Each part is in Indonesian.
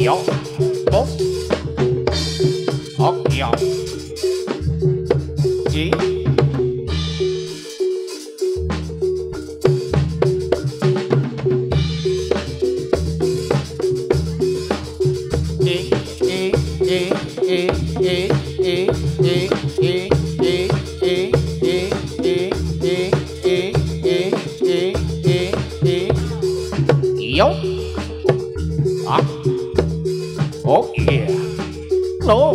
Yo, bos. Ok, yo. Ý. Yo. Ah. Oh yeah. No.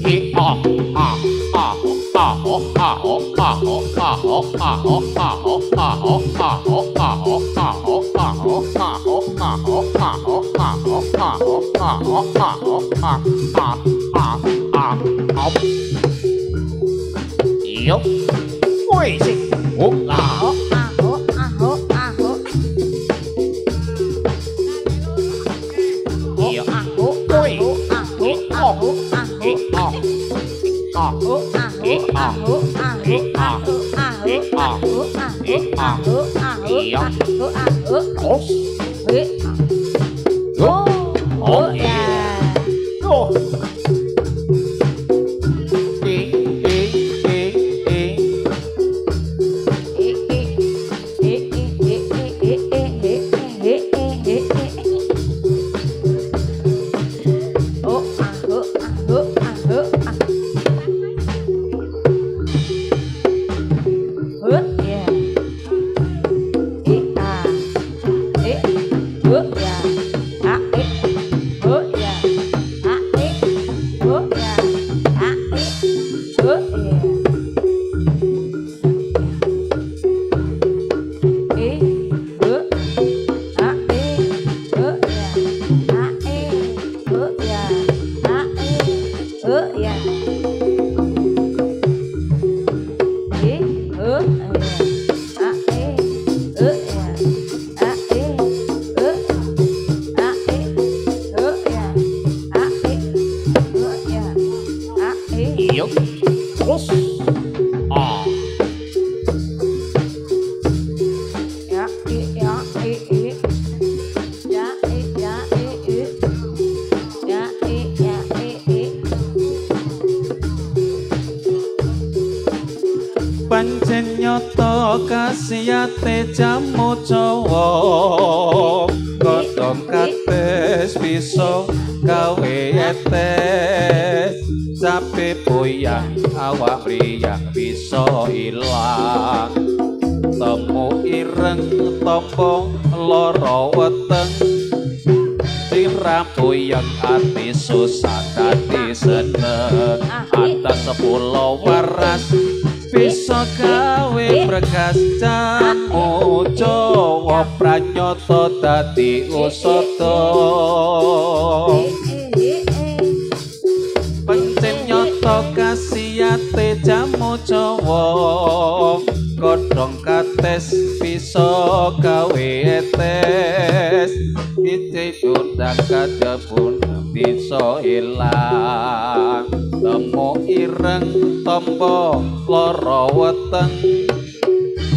Yeah. Ah. Ah. Ah. Ah. Oh. Ah. Oh. Ah. Oh. Ah. Oh. Ah. Oh. Ah. Oh. Ah. Oh. Ah. Oh. Ah. Oh. Ah. Oh. Ah. Oh. Ah. Oh. Ah. Oh. Ah. Oh. Ah. Oh. Ah. Oh. Ah. Oh. Ah. Oh. Ah. Ah. Ah. Ah. Ah. Yo. Ôi xì. Oh. Ah. Oh. Ah ho ah ho ah ho. Yo. Ah ho Ôi. ah ho ah ho ah ho. Ah. Ah. Ho ah ho ah ho ah ho ah ho ah ho ah ho ah ho ah ho ah ho ah ho ah ho. Dos. Ê. Oh. Oh yeah. Oh. Ý. Ý. Ý. Ý. Yo. Dos. Ah. Pancen nyoto kasiyate jamu Jawa godhong kates bisa gawe etes sapi boyang awak priyang bisa ilang temu ireng tombo lara weteng sirah boyang ati susah dadi seneng atas 10 waras bisa gawe berkas jamu Jawa pranyata dadi usada pancen nyata kasiyate jamu Jawa godhong kates bisa gawe etes iki undang kadhepun bisa ilang temu ireng tombo lara weteng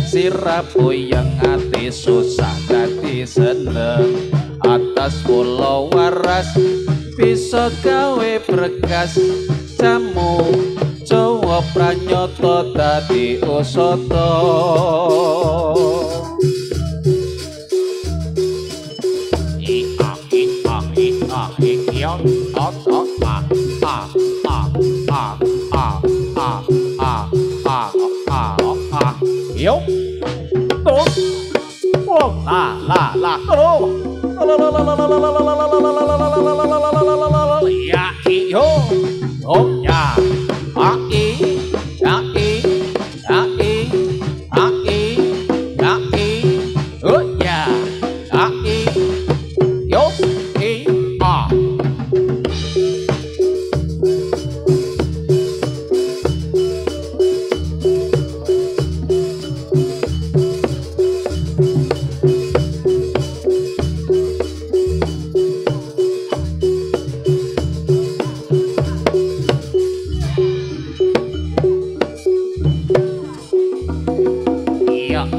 sirah boyang ati susah dadi seneng atas 10 waras bisa gawe berkas jamu Jawa pranyata dadi usada Yo. Ah. Ah. Ah. Ah. Ah. Ah. Ah. Ah. Ah. Ah. Ah. Yo. Dos. Oh. La. La. La. Oh. Ya. Yo. Oh. Ya. Ah. I. Ya. I. Ya. I. Ya. I. Ya. I. Oh. Ya. Ya. I. Yo. I. Ah.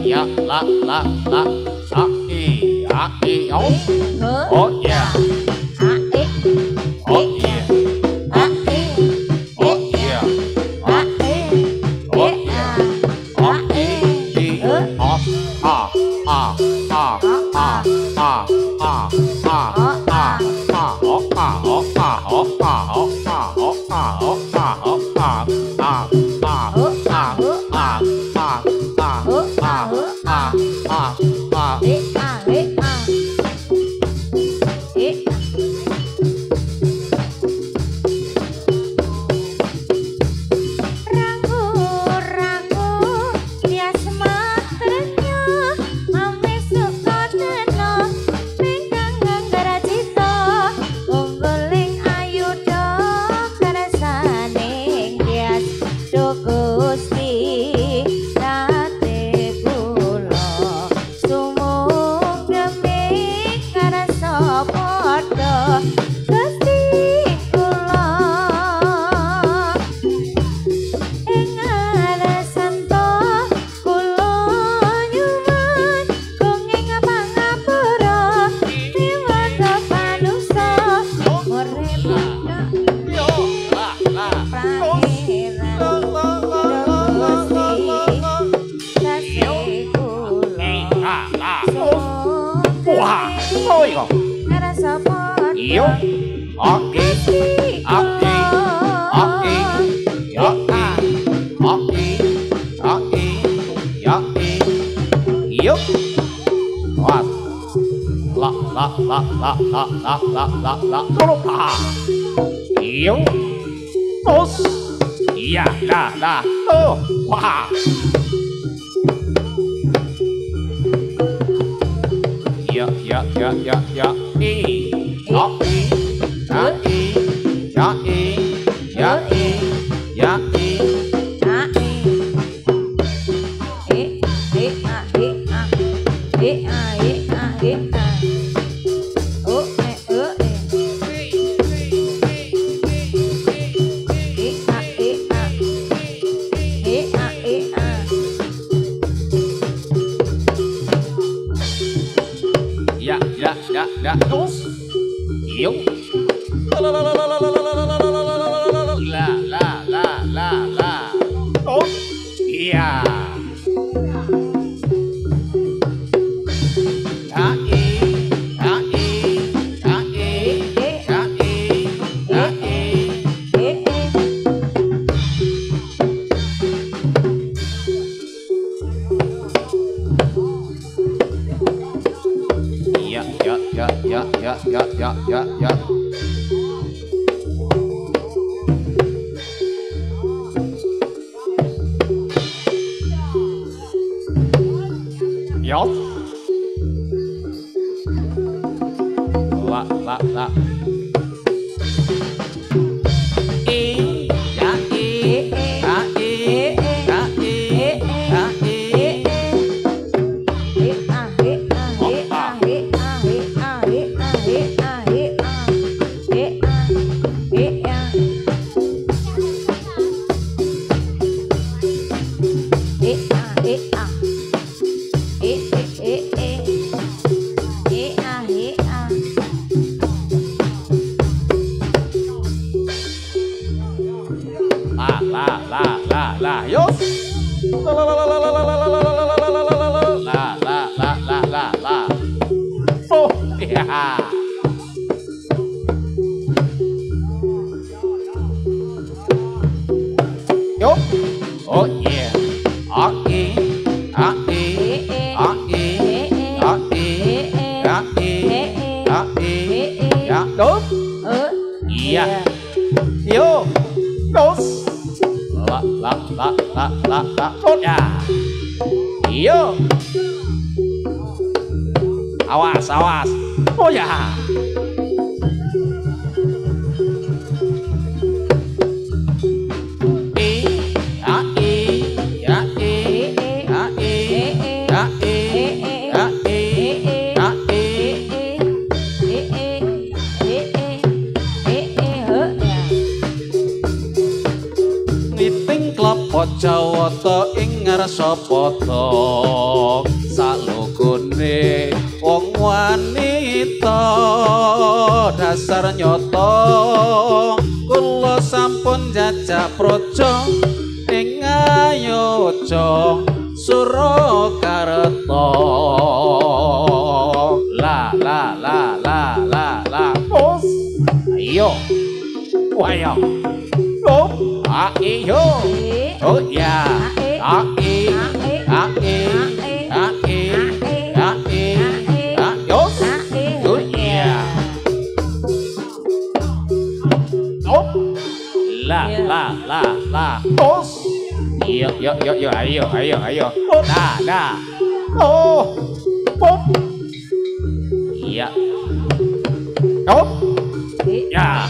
Ya. La. La. La. A. I. A. I. Oh. Oh. Yeah. Jawata ing ngarsa padha salukune wong wanita dasar nyata kula sampun jajak praja ing Ngayodya Surakarta la Bos. Ayo. Ayo. Bos. Ayo. Oh ya. Ayo. La, bos. Yo, ayo. Nah. Oh, bos. Iya. Oh, ya.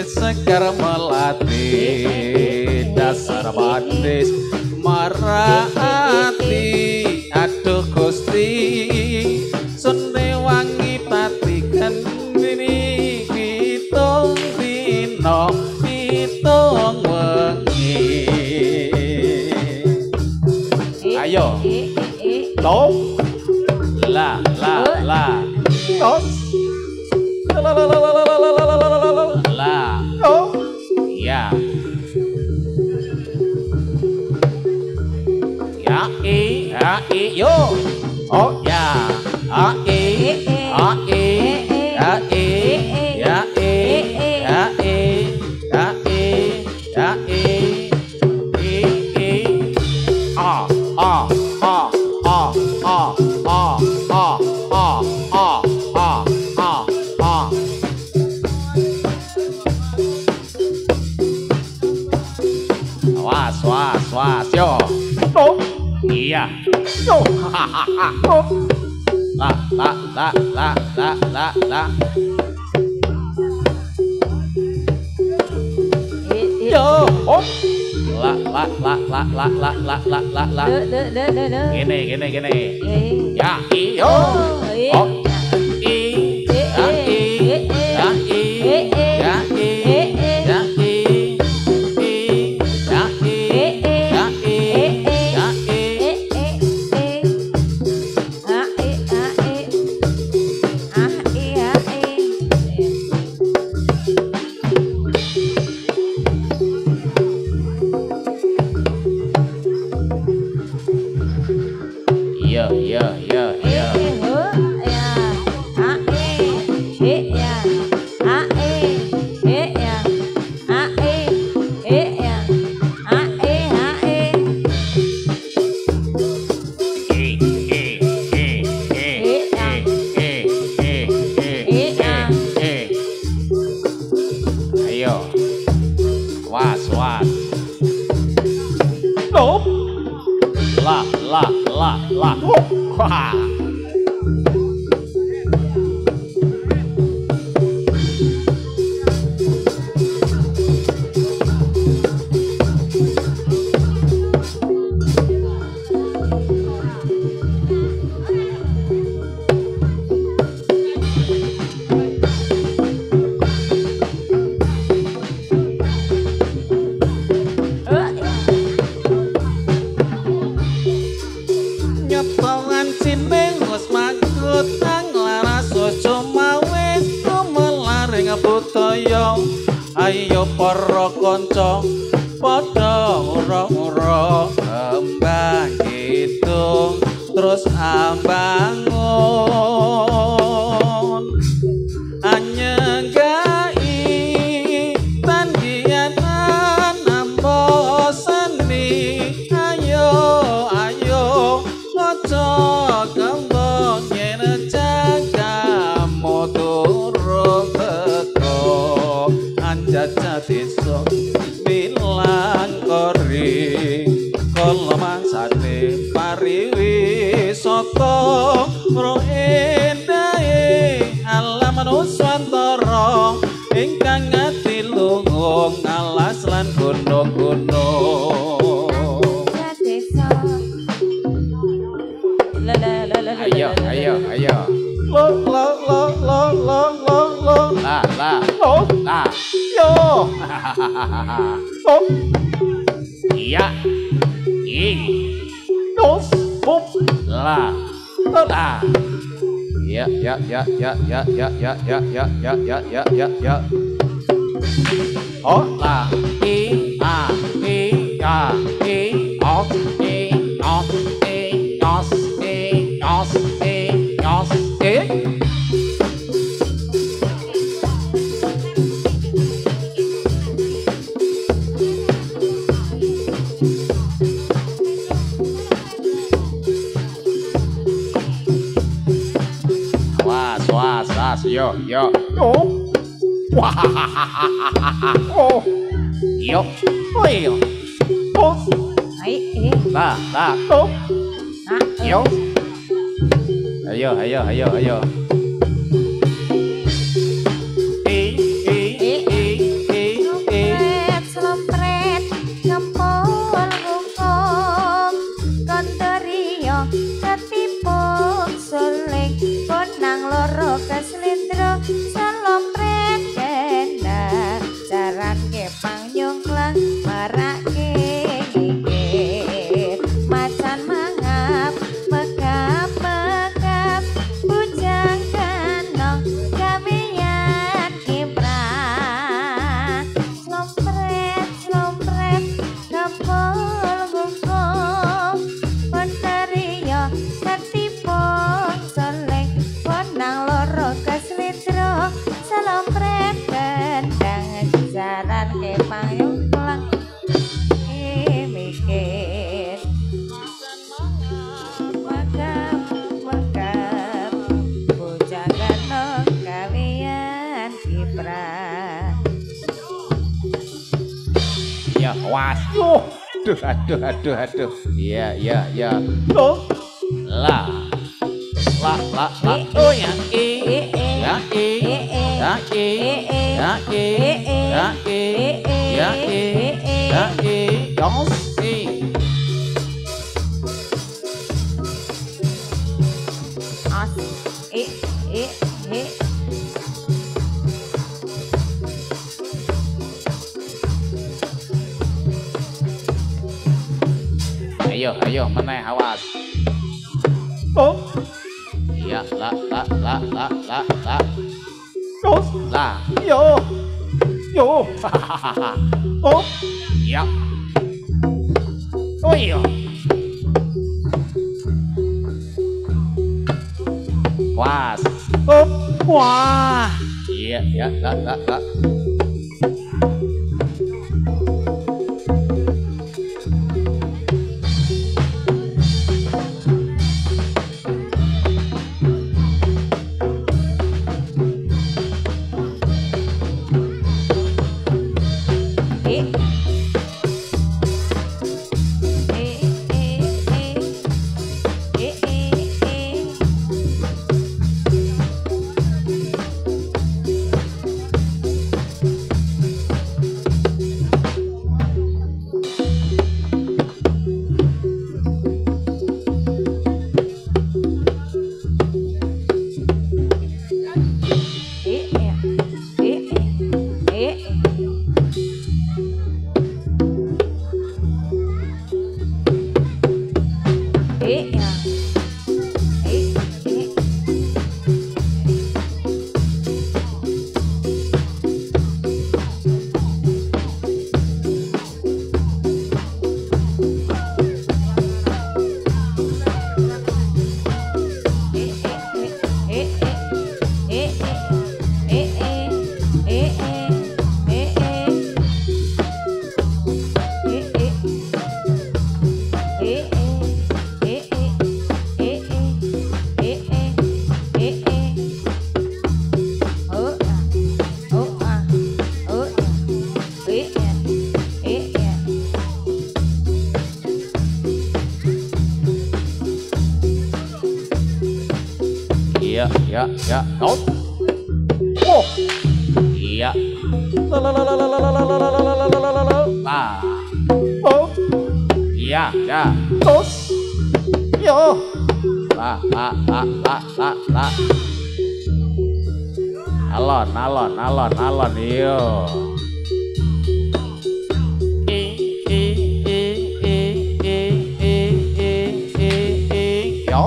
Sekar melati dasar manis marati aduh Gusti sune wangi patikan ini pitung dino pitung wengi ayo top la tos oh ya yo oh ya was yo oh iya yo oh la yo oh la gini ya iyo oh wah ayo para kanca padha ora-ora kembang hitung terus ambangun anyenggai tandhianan ambo seni ayo aja kembang yen jagamu turun teko anjat desa bilang kori kala mangsane pariwisata mro endahe alam nuswantara ingkang ngati lungung alas lan gunung-gunung. Ayo, ayo, ayo. Lo lo lo lo lo lo lo. La, la, Lo la. yo. Lo Iya. I. lo bum. La. La. Ya, ya, ya, ya, ya, ya, ya, ya, ya, ya, ya, ya, ya, ya. Oh La. I. A. I. A. I. Os. I. Os. I. Os. I. Os. I. Os. I. Was, yo, yo. yo. Wah, Oh yo, ayo. Lo la, la, lo yo. Ayo, ayo, ayo, ayo. I, I, I, I, I. Slompret, ngempol hukum, konterio, ketipuk, suling, konang loro keslindro, slompret kena, jaran kepang nyungklang, marake ngikir, macan mangap, megap, megap, bujang kenong, gawean kiprah, slompret, slompret, ngempol hukum, konterio, ketipuk, suling, konang loro keslindro, slompret kendang, jaran kepang nyungklang, mikir, megap, megap, bujang kenong, gawean kiprah. Ya, was. lo Aduh, aduh, aduh, aduh. Iya, iya, iya. lo La. La, la, la. Oh ya, I. Ya, I. Ya, I. Ya, I. Ya, I. Ya, I. Ya, I. Dos, I. As, Ayo, ayo, meneh awas. lo Iya, la, la, la, la, la, la. lo La. yo yo. Oh Ya. Oh iya. Was. oh wah. Iya, ya, la, la, la. ya, ya, out. Oh, iya. La la la la la la la la la la la la la la. ah. Oh, Iya, ya. oh, yo. La. Alon, yo. Yo.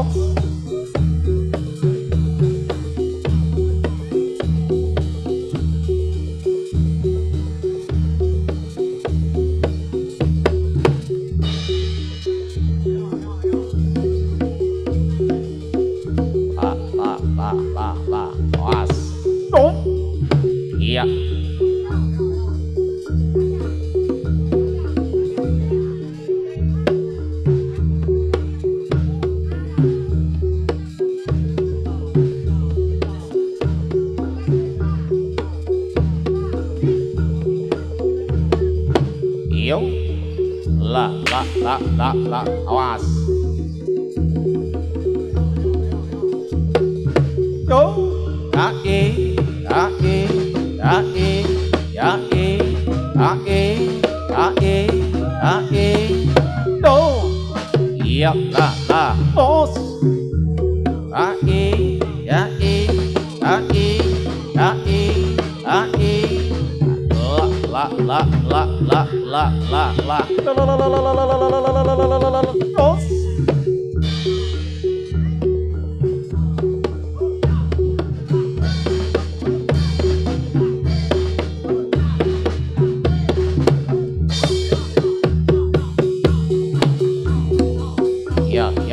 La. Was. Oh, Iya. Yo. La. Was. yo. Do, Iya, la. dos, La. dos. Ya.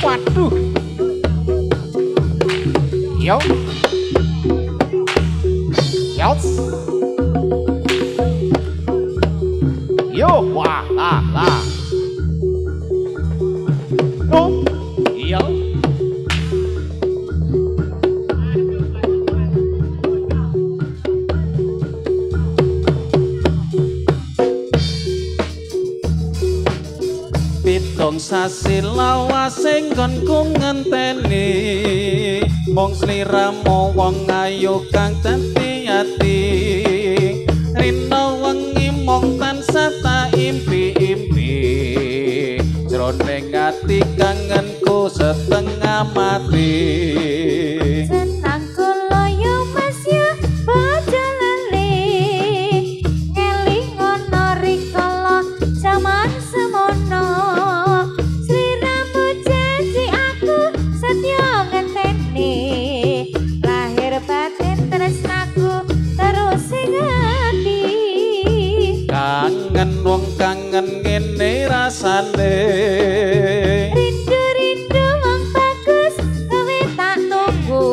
Waduh, Yo. Yo. Wah, la. do, Yo. Pitung sasi lawase nggonku ngenteni mung sliramu wong ayu kang dadi ati rina wengi mung tansah tak impi-impi jroning ati kangenku setengah mati. Senang kula yo Mas yo baca lali ngeling ngono rikala jaman semono sliramu janji aku setya ngenteni lahir batin tresnaku terus ing ati Kangen wong kangen ngene rasane rindu wong bagus kowe tak tunggu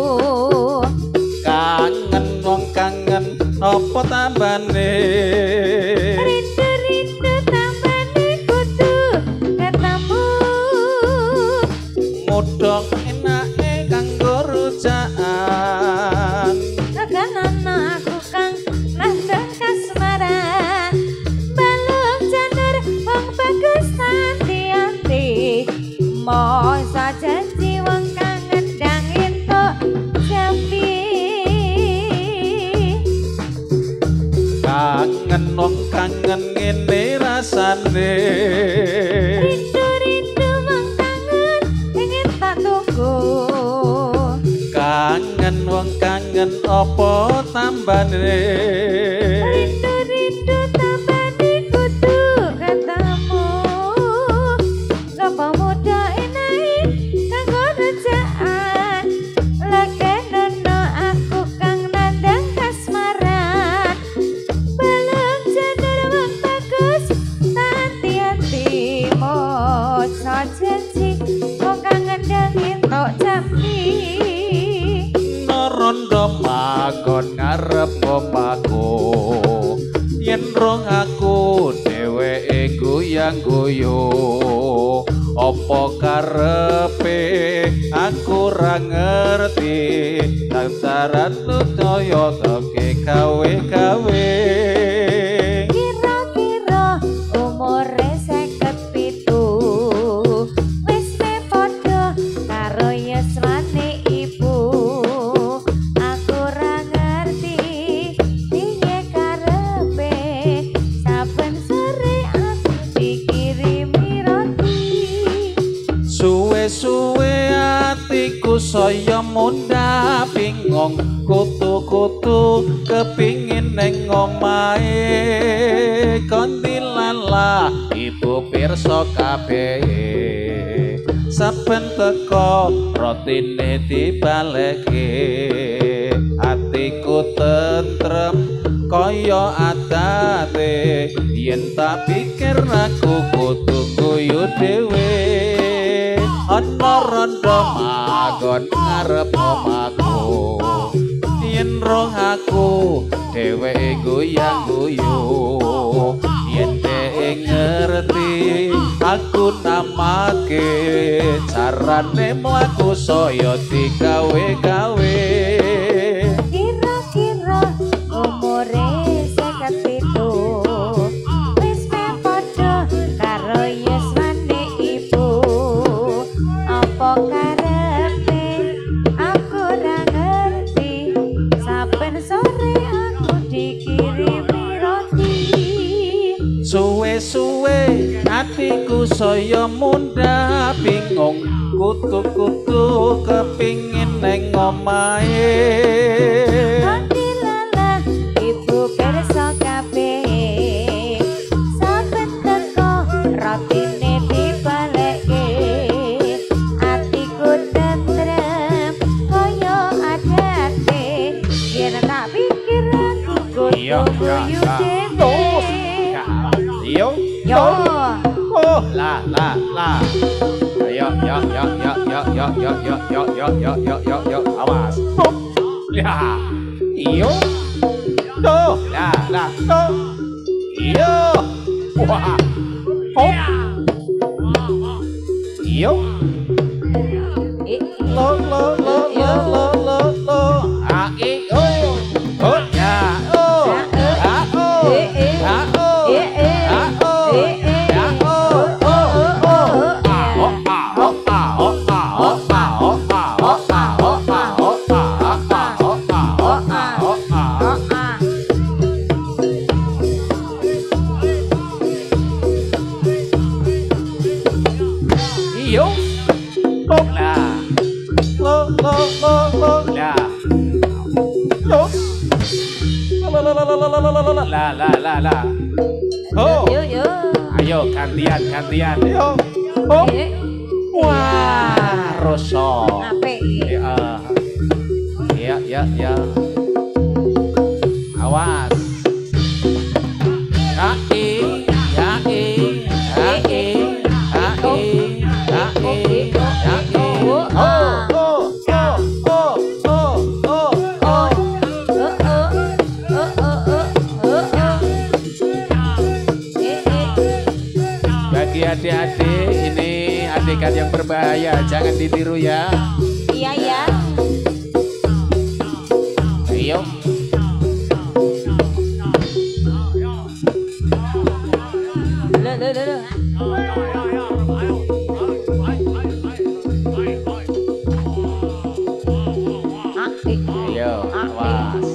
kangen wong kangen apa tambane rindu tambane kudu ketemu mudhong enake kanggo rujakan Kaganono aku kang nandang kasmaran balung janur wong bagus tanti-anti masa janji wong kang ngendang entuk jambi kangen wong kangen ngene rasane rindu wong kangen ingin tak tunggu kangen wong kangen apa tambane rindu tambane kudu ketemu ngapa muda enai kanggo rejaan lekenono aku kang nandang kasmaran balung janur wong bagus tanti-anti moco janji wong kang ngendang entuk jambi rondo magon ngarep ngomaku yen rong aku dheweke goyang-goyo apa karepe aku ra ngerti lantaran lu kaya toke gawe-gawe saya munda bingung kutu-kutu kepingin neng omahe kondilalah ibu pirsa kabeh saben teko rotine dibaleke atiku tentrem kaya adate yen tak pikir aku kudu guyu dhewe ana rondo magon ngarep omahku yen roh aku dheweke goyang-guyu yen dhek ngerti aku namake carane mlaku saya digawe-gawe kira-kira umure 57 wis padha karo yuswane ibu apa karepe aku ora ngerti saben sore aku dikirimi roti suwe-suwe atiku saya munda bingung kutu-kutu kepingin neng omahe kondilalah ibu pirsa kabeh saben teko rotine dibalekke atiku tentrem kaya adate yen tak pikir aku kudu guyu dhewe Yo. yo Oh. La. Yo. Awas. Ya. Yo. Do. La. Do. Yo. Wah. Oh. Yo. Lo. A I O. Oh ya. Oh. A O. A O. Yo. La. Lo. La. Yo. La. Oh. yo Ayo gantian. Yo. Oh. Wah, rasa. apik Ya. Awas. Bagi adik-adik, ini adegan yang berbahaya, jangan ditiru ya. iya ya Ayo. Ayo, awas.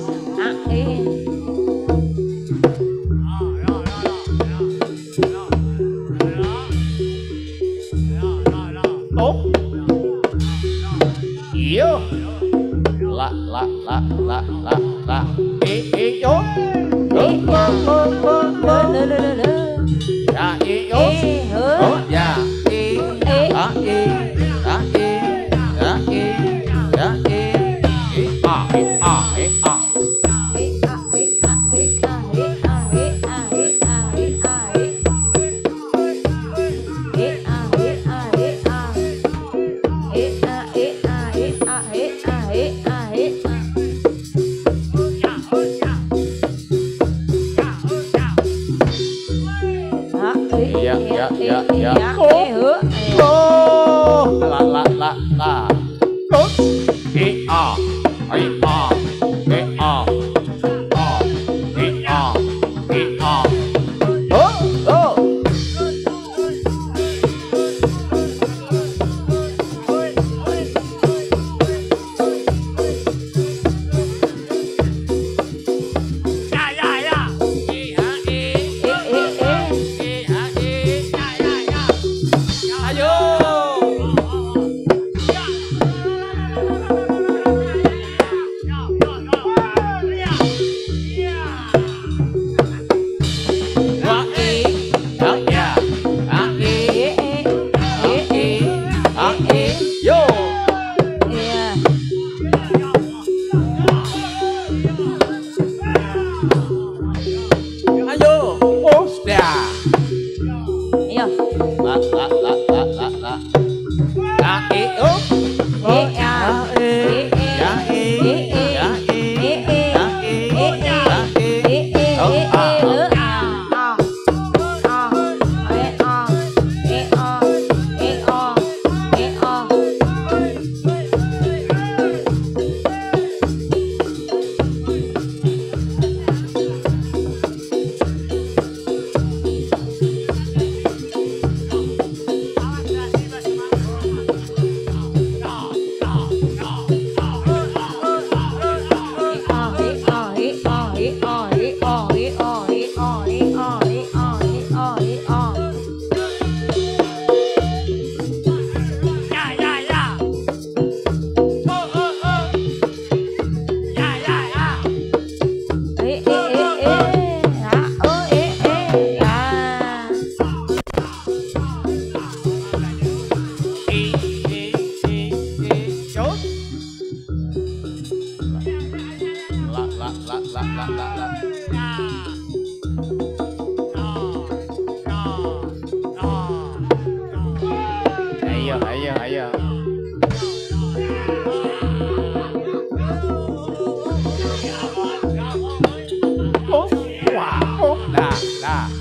Oh. Yo. La. Yo. Lo. Ya, yo. Oh, ya. La.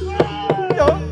Yo.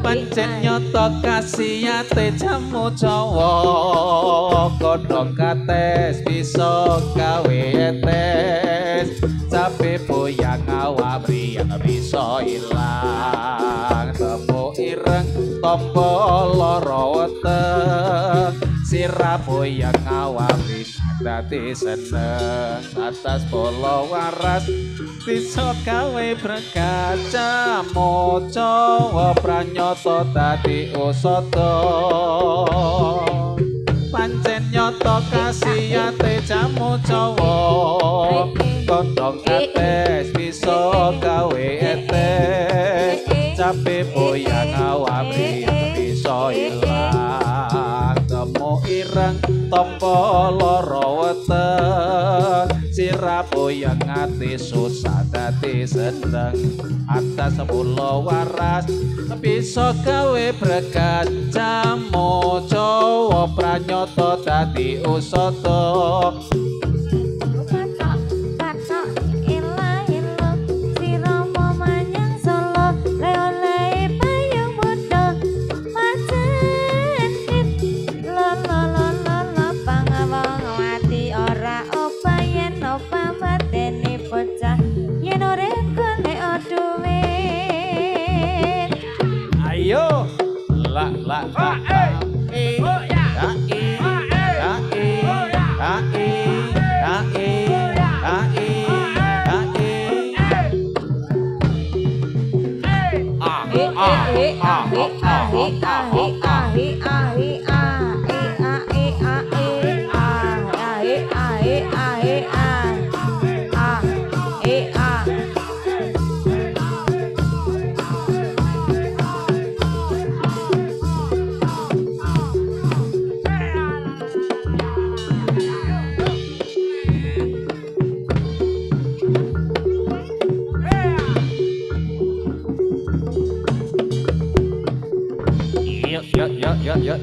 Pancen nyoto kasiyate jamu Jawa godhong kates bisa gawe etes cabe boyang awak mriyang bisa ilang temu ireng tampa lara weteng sirah boyang awak dadi seneng atas polo waras bisa gawe berkaca moco pranyata dadi usada pancen nyata kasiyate jamu Jawa godhong kates bisa gawe etes cabe boyang awak bisa ilang temu ireng tampa lara weteng sirah boyang ati susah dadi seneng atas mula waras bisa gawe berkat jamu Jawa pranyata dadi usada Ayo la la la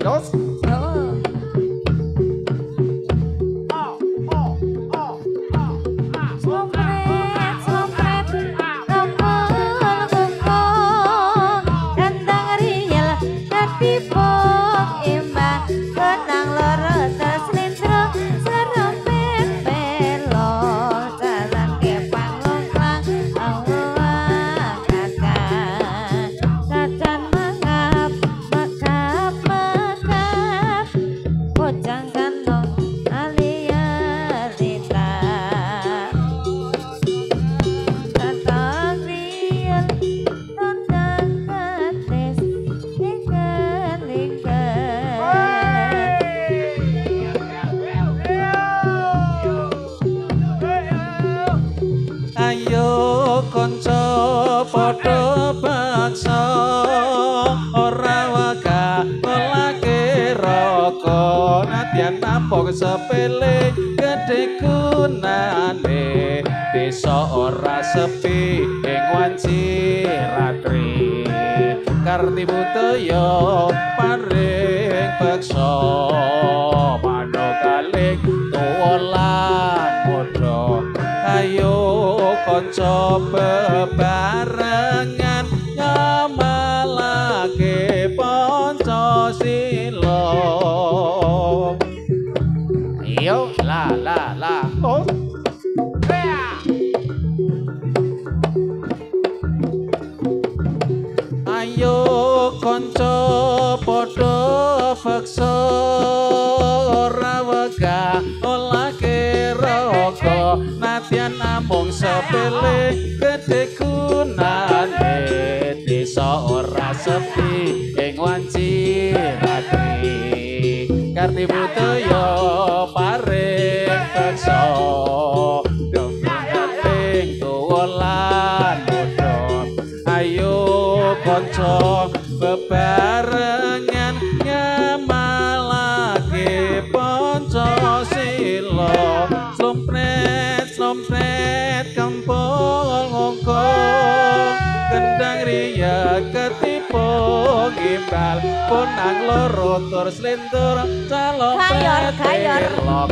Dos. ayo kanca padha baksa ora wegah nolake raka nadyan nampa sepele gedhe gunane desa ora sepi ing wanci ratri karti budaya paring beksa manunggaling tuwa lan padha ayo kanca bebarengan ngamalake Pancasila Yo la oh ayo kanca padha beksa ora wegah olake raga nadyan namung sepele gedhe gunane desa ora sepi ing wanci ratri karti budaya paring beksa dongeng tuwa lan padha ayo kanca bebarengan ngamalake Pancasila slompret kampung ngongkong kendang riya ketipu gimbal punang loro tur slintur calon Gayor. lok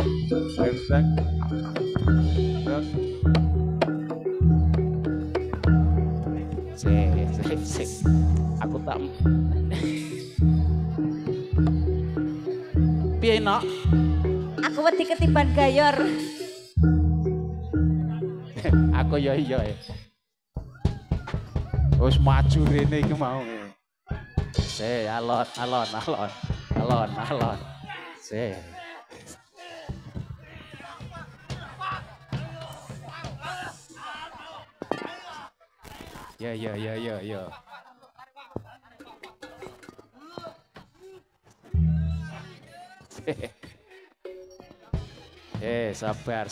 sik aku tak piye nok Aku wedi ketiban gayor. aku ya iya wis maju rene iki mau alon se ya sabar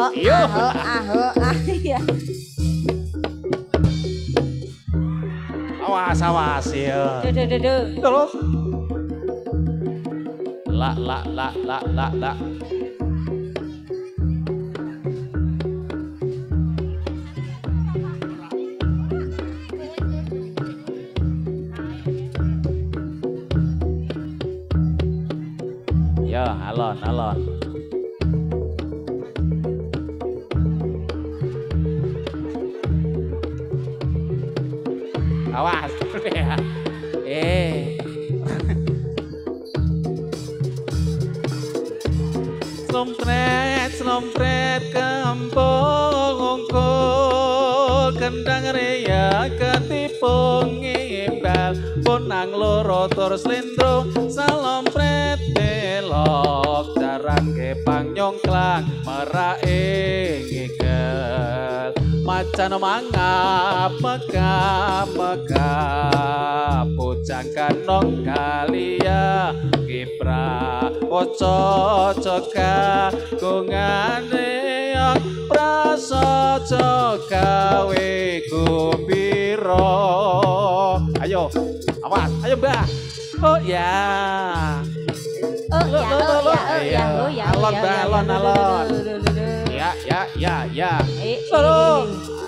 yo awas ya Terus. la ya alon awas ya slompret kampung ngongkol kendang riya ketipu ngimbal punang loro tur slindro salompret belok jaran kepang nyongklang meraing ngigel macan mangap megap pujang kanong kalia kipra oco coka kungane prasaja gawe kumbira ayo awas ayo mbak oh ya alon ya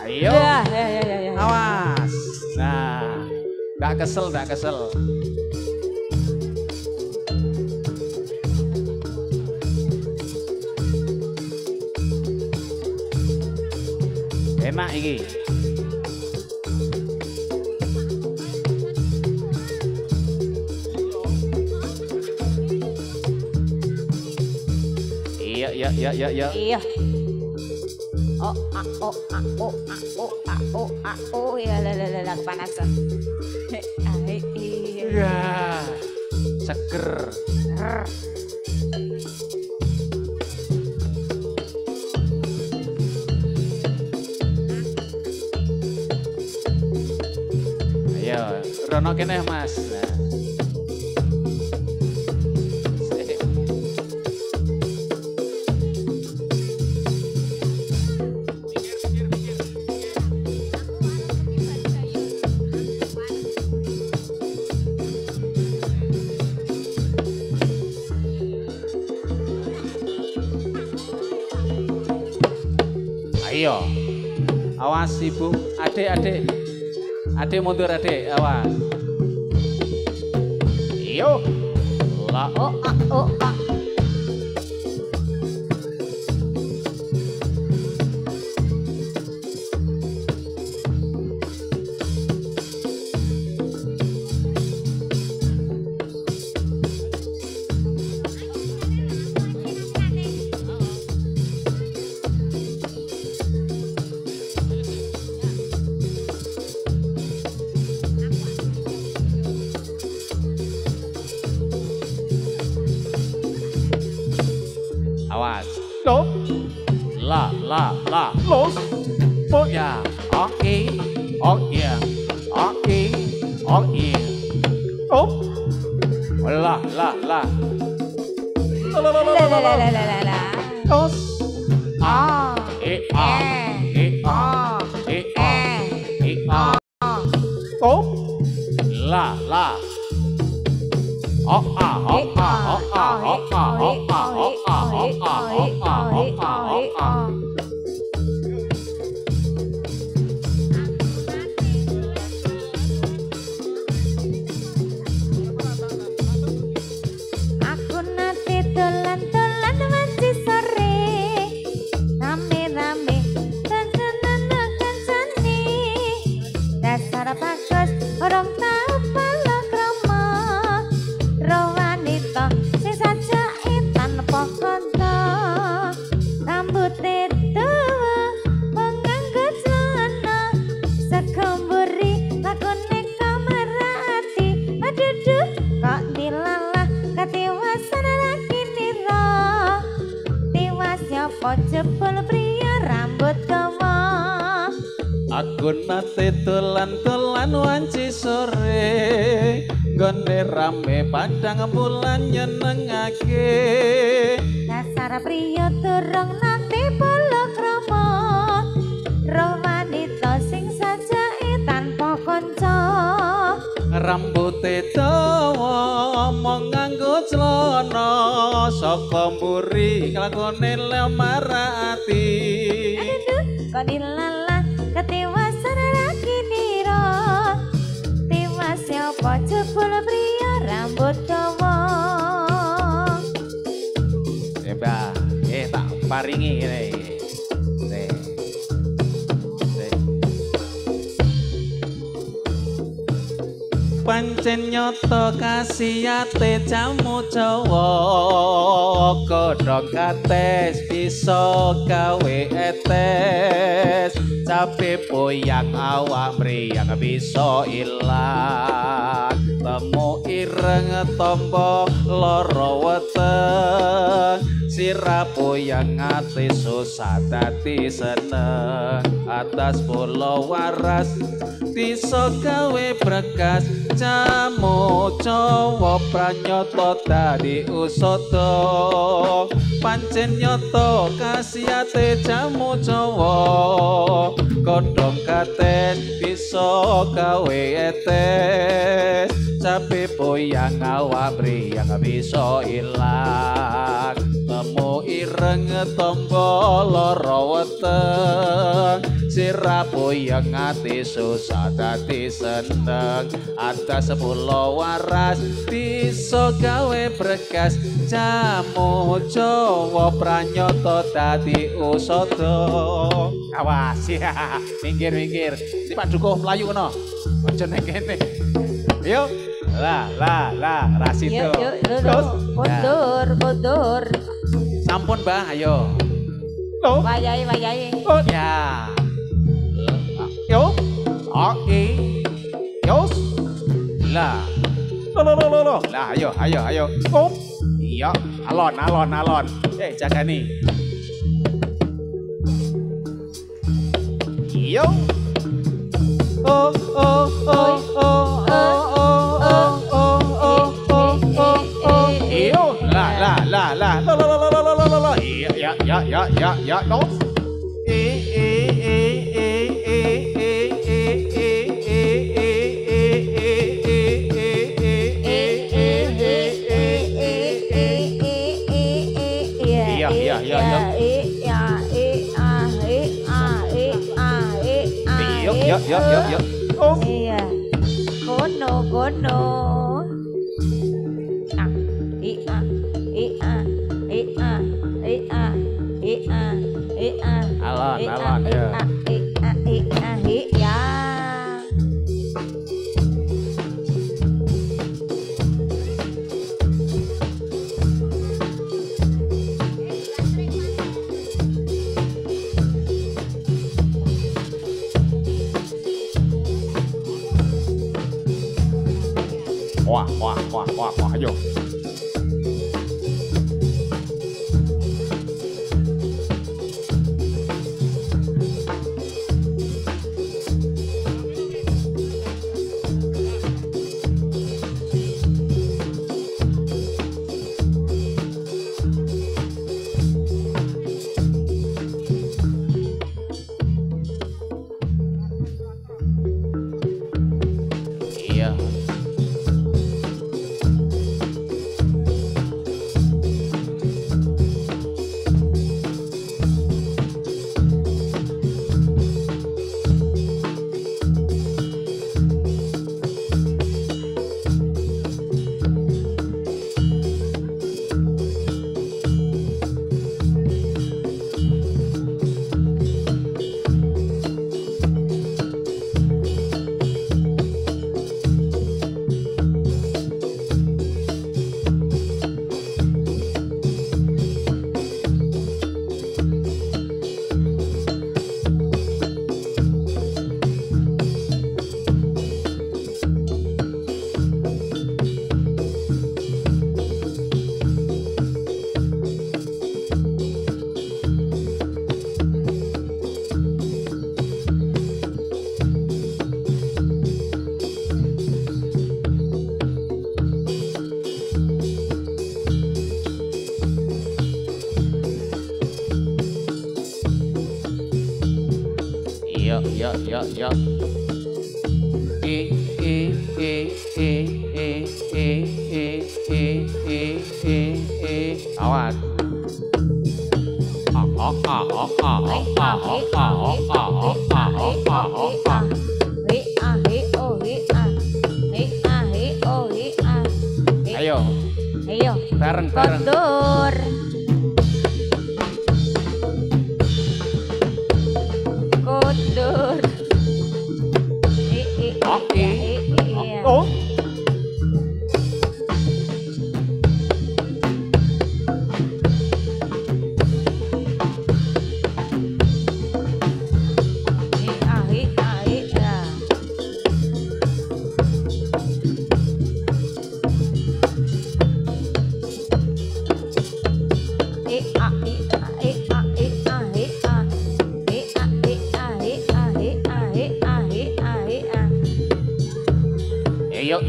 ayo Ya. awas nah nggak kesel enak iki iya Iya. Ya la kepanasan. ya seger Kono kene Mas. Nah. Ayo. Awas Ibu, adik. Adik mundur adik, awas. Iyo. La. Oh ah. Awas. Đốt. La. Los. Bố. Ya. Okay. Oh yeah. Okay. Oh yeah. Đốt. La. La. Los. Ah. Tốt. La. Aku nate dolan-dolan wanci sore, rame-rame dandanan kancane. Dasar bagus orang tau palakrama, roh wanita sing sajake tanpa kanta. Rambute dawa menganggo celana, sakemburi lakone kamerati. Aduh kok dilalah katiwasan laki nira. Tiwas nyapa jebul pria rambut dawa. Aku nate dolan-dolan wanci sore, gone rame padang bulan nyenengake. Dasar pria durung nate palakrama, roh wanita sing sajake tanpa kanca. Rambute dawa menganggo celana, saka mburi lakone lemarati. Aduh kok dilalah ketiwasan laki nira. Tiwas siapa jebul pria rambut dawa. Mbah, tak paringi ngene iki. Pancen nyoto kasiyate jamu Jawa, godhong kates bisa gawe etes, cabe boyang awak mriyang bisa ilang, temu ireng tombo lara weteng, sirah boyang ati susah dadi seneng, atas pulau waras bisa gawe berkas, jamu Jawa pranyata dadi usada. Pancen nyata kasiyate jamu Jawa, godhong katen bisa gawe etes, cabe boyang awak mriyang bisa ilang, temu ireng tombo lara weteng, sirah boyang ati susah dadi seneng, atas pulau waras bisa gawe berkas, jamu Jawa pranyata dadi usada. Awas ya. Minggir. Ini Pak Dukuh melayu kono. Aja ning kene. Yo. Lah, Rasito. Yuk, kondur. Sampun Mbah, ayo. Loh. Wayahe. Oh, Ya. yo. Oke. Yos. Lah. Lo. Lah, ayo. Oh. Iya, alon. Jagani. Yo. Oh. Ya. Oh. Iya. Kono. Ah, Alon ya. Ya. Wah, ayo. Iya. Ya. Awas. Ayo. Bareng. Kondur. Oh.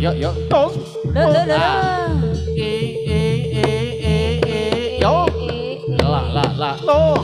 Yo. Oh. Yo. La. Oh.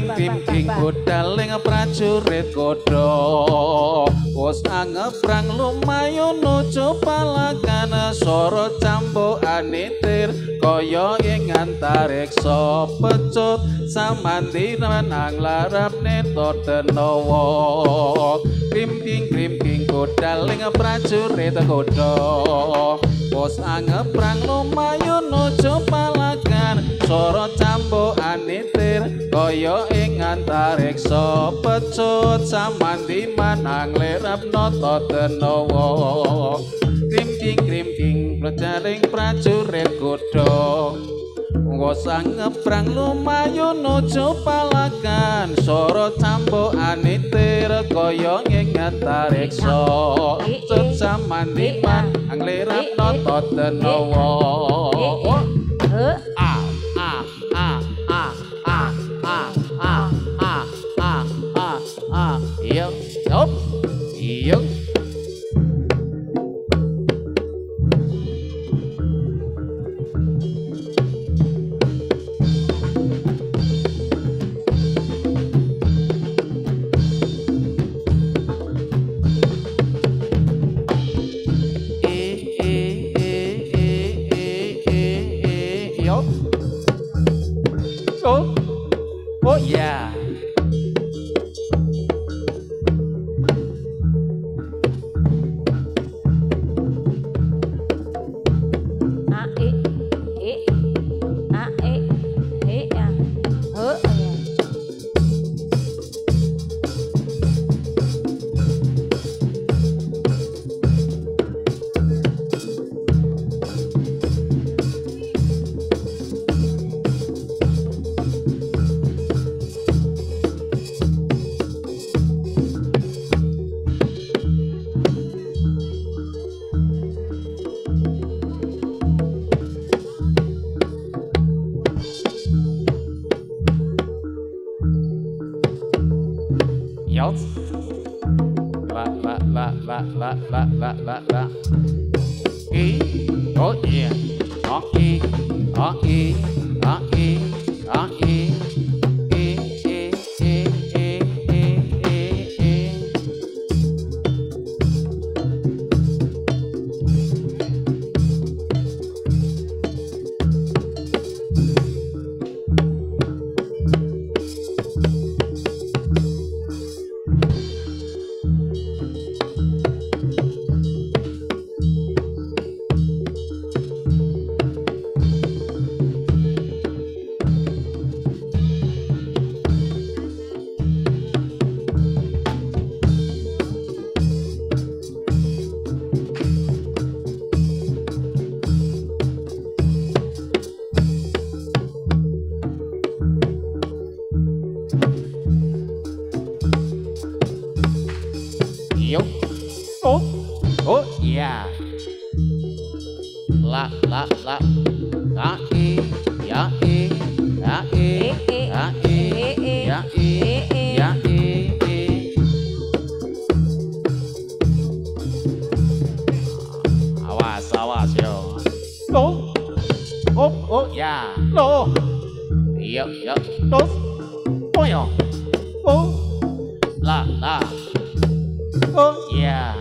Krimping kodaling prajurit kodho wis angeprang lumayu nuju palagan sora cambukane tir kaya ing antariksa pecut samandi nang larap neto denawa krimping kodaling prajurit kodho wis angeprang lumayu nuju palagan sora cambukane tir kaya ing antariksa pecut samandi manang lerap nata denawa krimping prajaring prajurit kodho Ngosang ngeprang lumayu nuju palagan Soro cambukane tirkaya ing antariksa Sejaman diman anglirap nata tenawa Iya, hop, iya Oh yeah. La E oh yeah oh E oh E oh E oh E Oh iya la E ya E ya E ya E ya E ya E awas yo oh ya lo iya oh yo oh la oh ya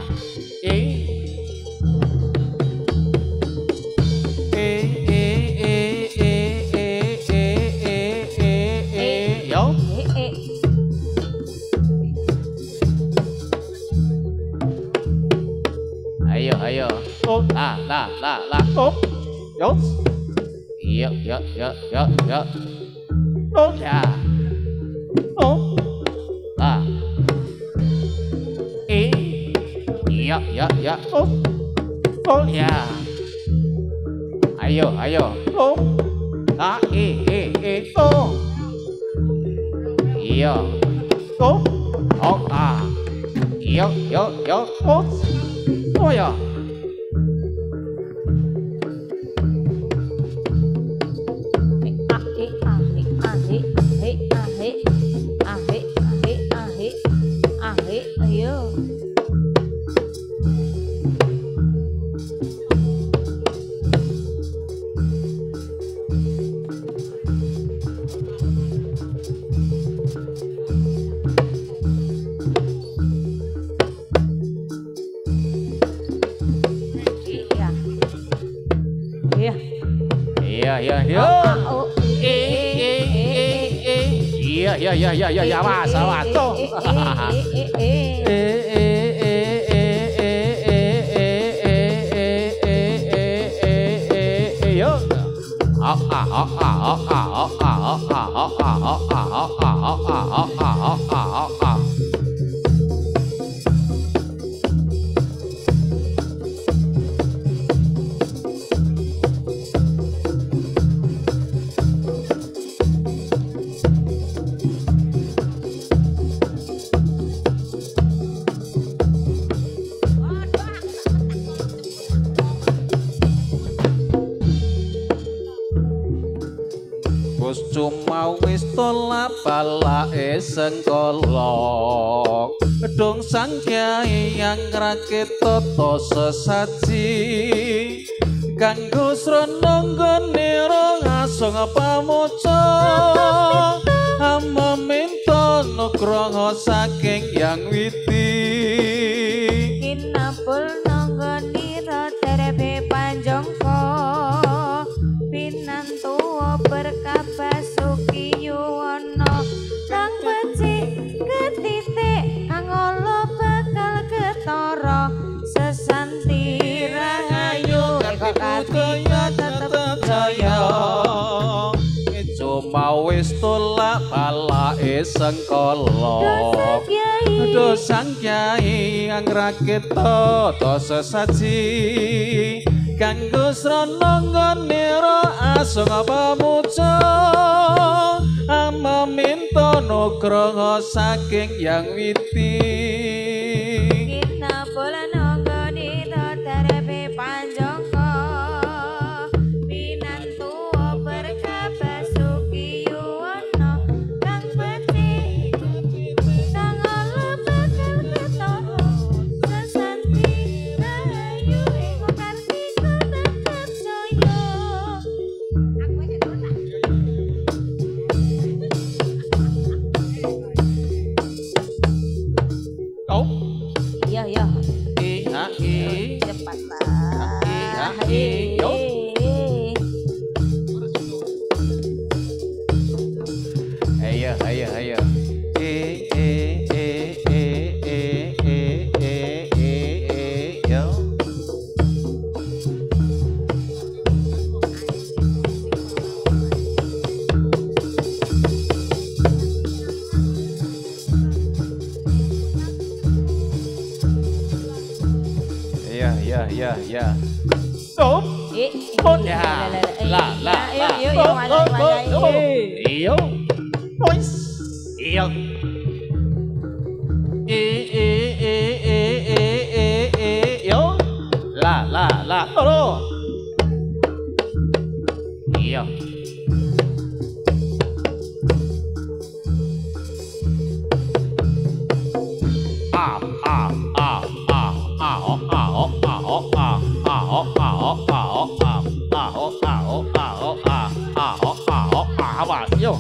Ayo. Oh, la. Oh, yo. Yo. Oh, ya. Oh, la. Ya. Oh, ya. Ayo. Oh, la oh. Iya. Oh, Yo. Oh ya. Iya, awas tuh. wis tolak balake sengkala dong sang kyai yang rakit tata sesaji kanggo srana nggone ngasong pamoca amaminta nugraha saking yang witi kinapul nanggonira terebe panjangka pinantuwa berkah basuki yuwana kang becik ketitik kang ala bakal ketara sesanti rahayu eko kataya tetep jaya cuma wis tolak balake sengkala dosang kyai angrakit tata sesaji kanggo srana nggone asung pamuja amaminta nugraha saking yang witi kinapul nanggonira terebe panjangka pinantuwa berkah basuki yuwana kang becik kang ala bakal ketara sesanti rahayu ing kartika tetep jaya oh iya iya cepat lah yo ayo yo ya Stop. Ya. La. Iyo. Boys. Iyo. Yo. La. Toro. Iyo. Yo.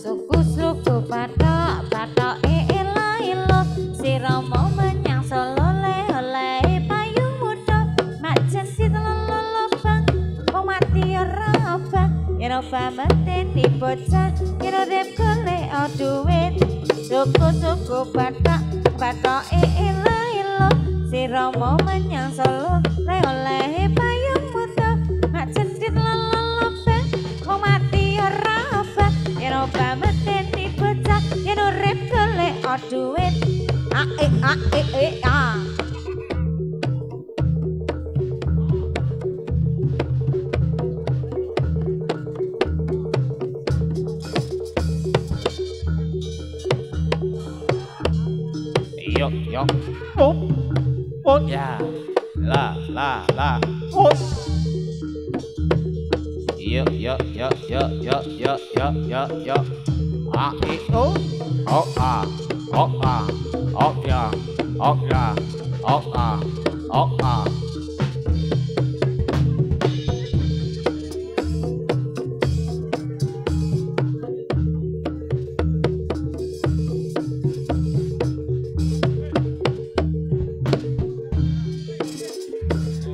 Suku-suku patok ila si Rama menyang Solo le-ole payung muda majen si telolobang wong mati ora obah yen obah meteni bocah yen urip golek duit suku-suku patok ila si Rama menyang Solo le-ole payung muda majen si telolobang wong mati ora obah yen obah meteni bocah yen urip golek duit Yo. Put. Ya. La. Put. Yo. Ya.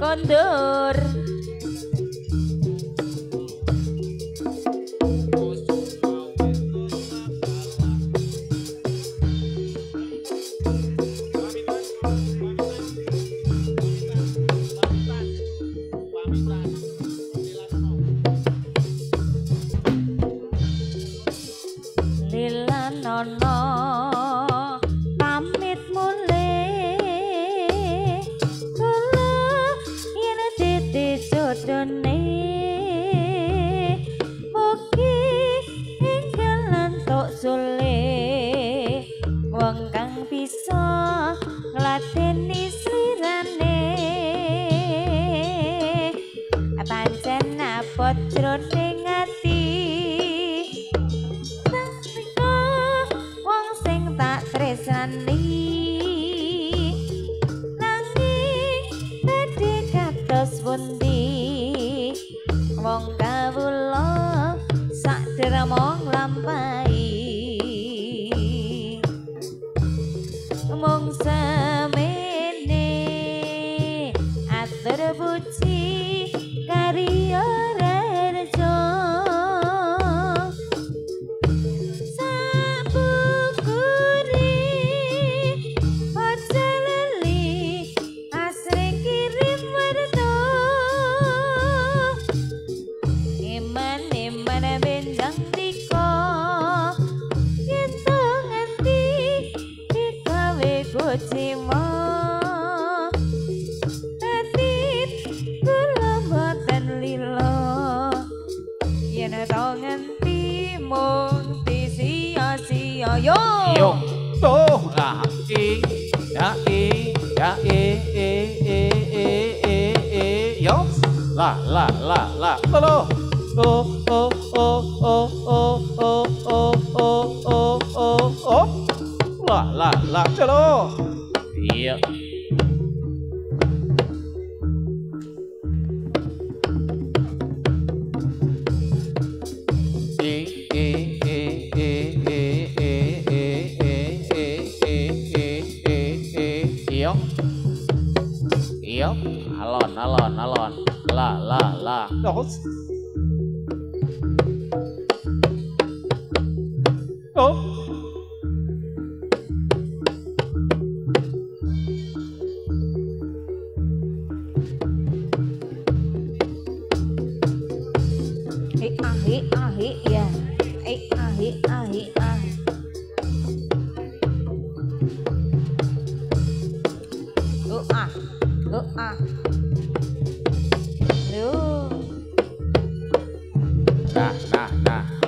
kondur lila nono wong kang bisa ngladeni slirane pancen abot jroning ati nalika wong sing tak tresnani nanging badhe kados pundi wong kawula sak dermong lampahi mung semene atur puji karya rejo sabukuri aja lali asring kirim werto iman benjang diko ento nganti dikawe kucimo tatit kula boten lilo yen to nganti mung sia-sia yo Yo. Tuh. Ah. Ya yo. La. Lo. La. Chalo. Iya. Iyo. Alon. La. Dos. Oh. Ahi ya. Ahi. Nah.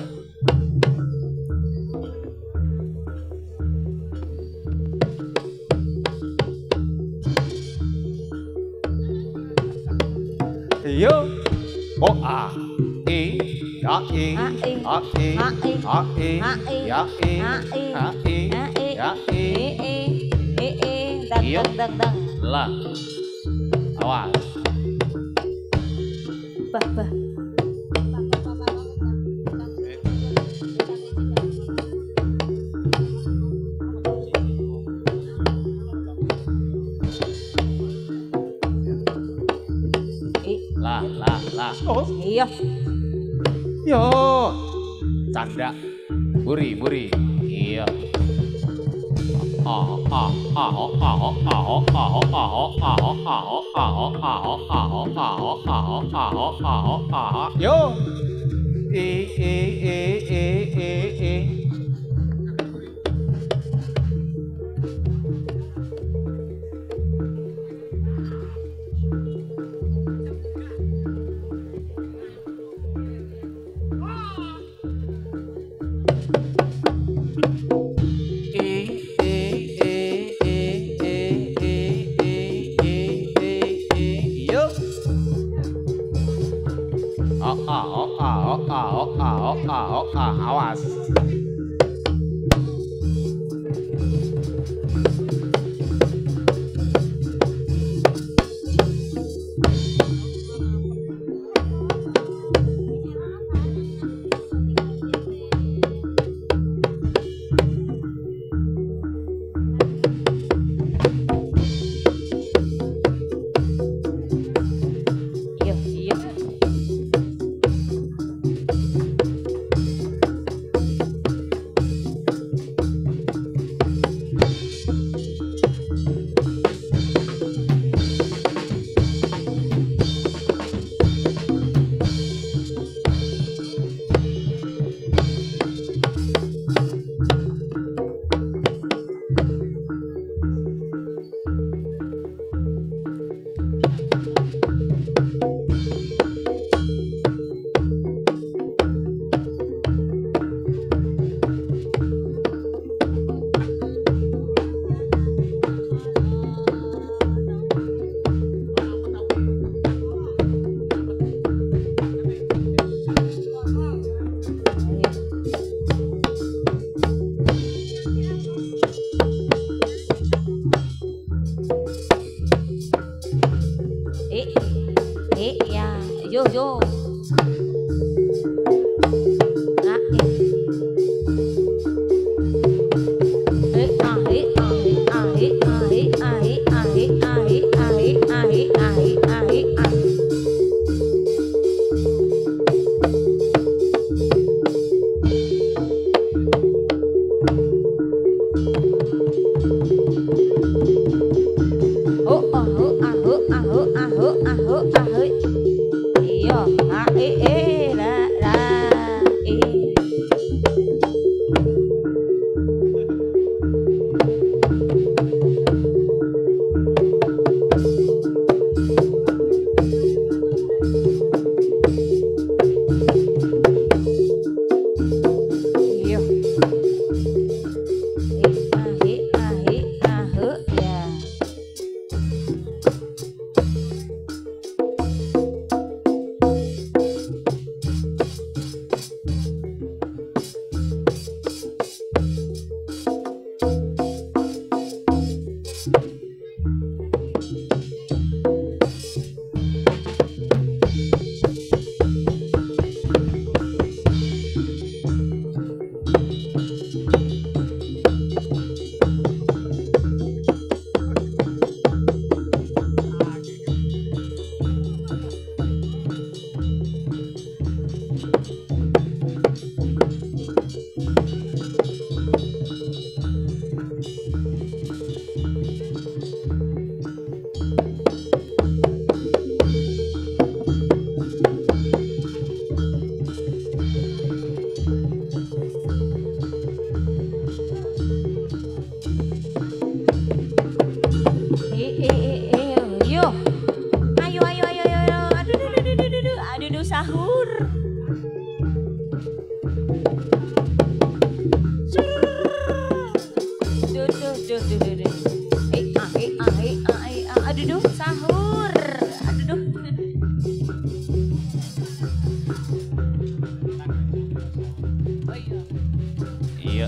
Yo. Oh ah. Ya. Dang. La. Awas. Bah. La. Oh. Iya. Yo. Canda. Buri. Iya. Yo. Awas. Iya. Aduh duh sahur. Aduh duh. Iya.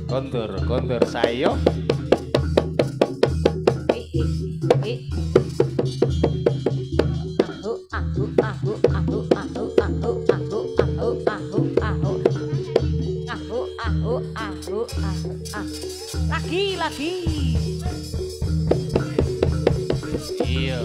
Kontur sayo. Lagi. Iya.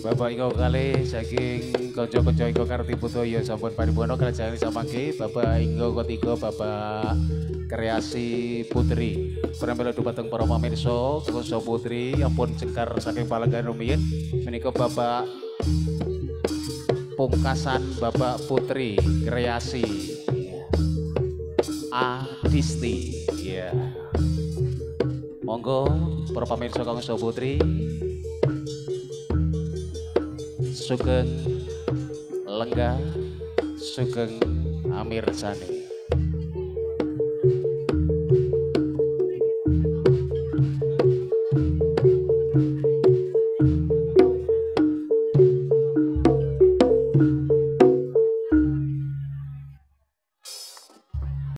Bapak iko kali saking kanca-kanca iko ngerti budaya sampun paripurna kerajaan samangke Bapak iko ketiga Bapak Kreasi Putri pramila dumateng para pamirsa Koso Putri ampun cengkar saking palenggan rumiyin menika Bapak pungkasan Bapak Putri Kreasi Adisti ya monggo para pamirsa Koso Putri Sugeng Lenggah Sugeng Amir Sani